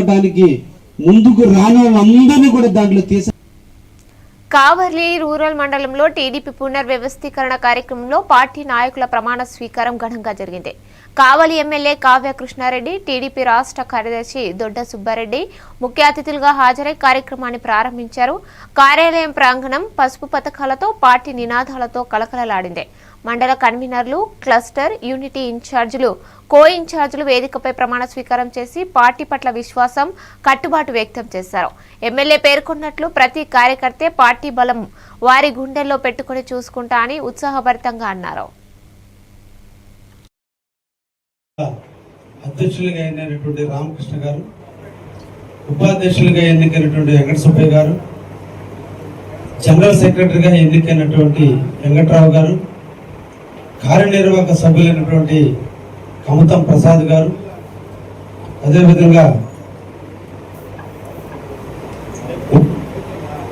రావడానికి ముందుకు రాని వాళ్ళందరినీ కూడా దాంట్లో తీసా. కావర్లి రూరల్ మండలంలో టీడీపీ పునర్వ్యవస్థీకరణ కార్యక్రమంలో పార్టీ నాయకుల ప్రమాణ స్వీకారం ఘనంగా జరిగింది. కావలి ఎమ్మెల్యే కావ్య కృష్ణారెడ్డి, టీడీపీ రాష్ట్ర కార్యదర్శి దొడ్డ సుబ్బారెడ్డి ముఖ్య అతిథులుగా హాజరై కార్యక్రమాన్ని ప్రారంభించారు. కార్యాలయం ప్రాంగణం పసుపు పథకాలతో, పార్టీ నినాదాలతో కలకలలాడింది. మండల కన్వీనర్లు, క్లస్టర్, యూనిటీ ఇన్ఛార్జీలు, కో ఇన్ఛార్జీలు వేదికపై ప్రమాణ స్వీకారం చేసి పార్టీ పట్ల విశ్వాసం, కట్టుబాటు వ్యక్తం చేశారు. ఎమ్మెల్యే పేర్కొన్నట్లు ప్రతి కార్యకర్తే పార్టీ బలం వారి గుండెల్లో పెట్టుకుని చూసుకుంటా అని ఉత్సాహభరితంగా అన్నారు. అధ్యక్షులుగా ఎన్నికైనటువంటి రామకృష్ణ గారు, ఉపాధ్యక్షులుగా ఎన్నికైనటువంటి వెంకట సుబ్బయ్య గారు, జనరల్ సెక్రటరీగా ఎన్నికైనటువంటి వెంకట్రావు గారు, కార్యనిర్వాహక సభ్యులైనటువంటి కమతం ప్రసాద్ గారు, అదేవిధంగా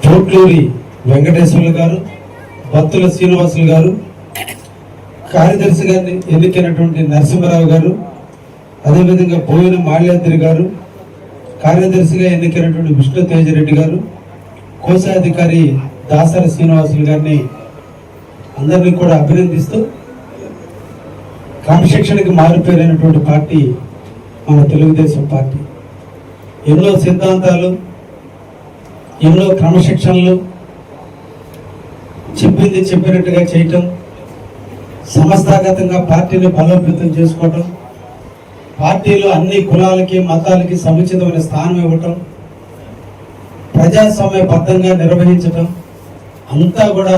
చోట్లూరి వెంకటేశ్వర్లు గారు, బత్తుల శ్రీనివాసులు గారు, కార్యదర్శిగా ఎన్నికైనటువంటి నరసింహరావు గారు, అదేవిధంగా బోయిన మాల్యాద్రి గారు, కార్యదర్శిగా ఎన్నికైనటువంటి విష్ణు తేజరెడ్డి గారు, కోశాధికారి దాసరి శ్రీనివాసులు గారిని అందరినీ కూడా అభినందిస్తూ, క్రమశిక్షణకి మారిపోయినటువంటి పార్టీ మన తెలుగుదేశం పార్టీ. ఎన్నో సిద్ధాంతాలు, ఎన్నో క్రమశిక్షణలు, చెప్పింది చెప్పినట్టుగా చేయటం, సంస్థాగతంగా పార్టీని బలోపేతం చేసుకోవటం, పార్టీలో అన్ని కులాలకి మతాలకి సముచితమైన స్థానం ఇవ్వటం, ప్రజాస్వామ్యబద్ధంగా నిర్వహించటం అంతా కూడా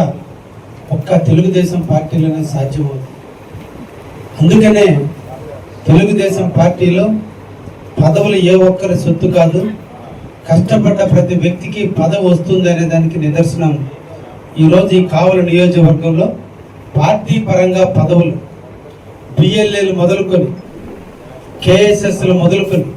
ఒక్క తెలుగుదేశం పార్టీలోనే సాధ్యమవుతుంది. అందుకనే తెలుగుదేశం పార్టీలో పదవులు ఏ ఒక్కరి సొత్తు కాదు, కష్టపడ్డ ప్రతి వ్యక్తికి పదవి వస్తుంది అనే దానికి నిదర్శనం ఈరోజు ఈ కావలి నియోజకవర్గంలో పార్టీ పరంగా పదవులు బిఎల్ఏలు మొదలుకొని, కేఎస్ఎస్లు మొదలుకొని,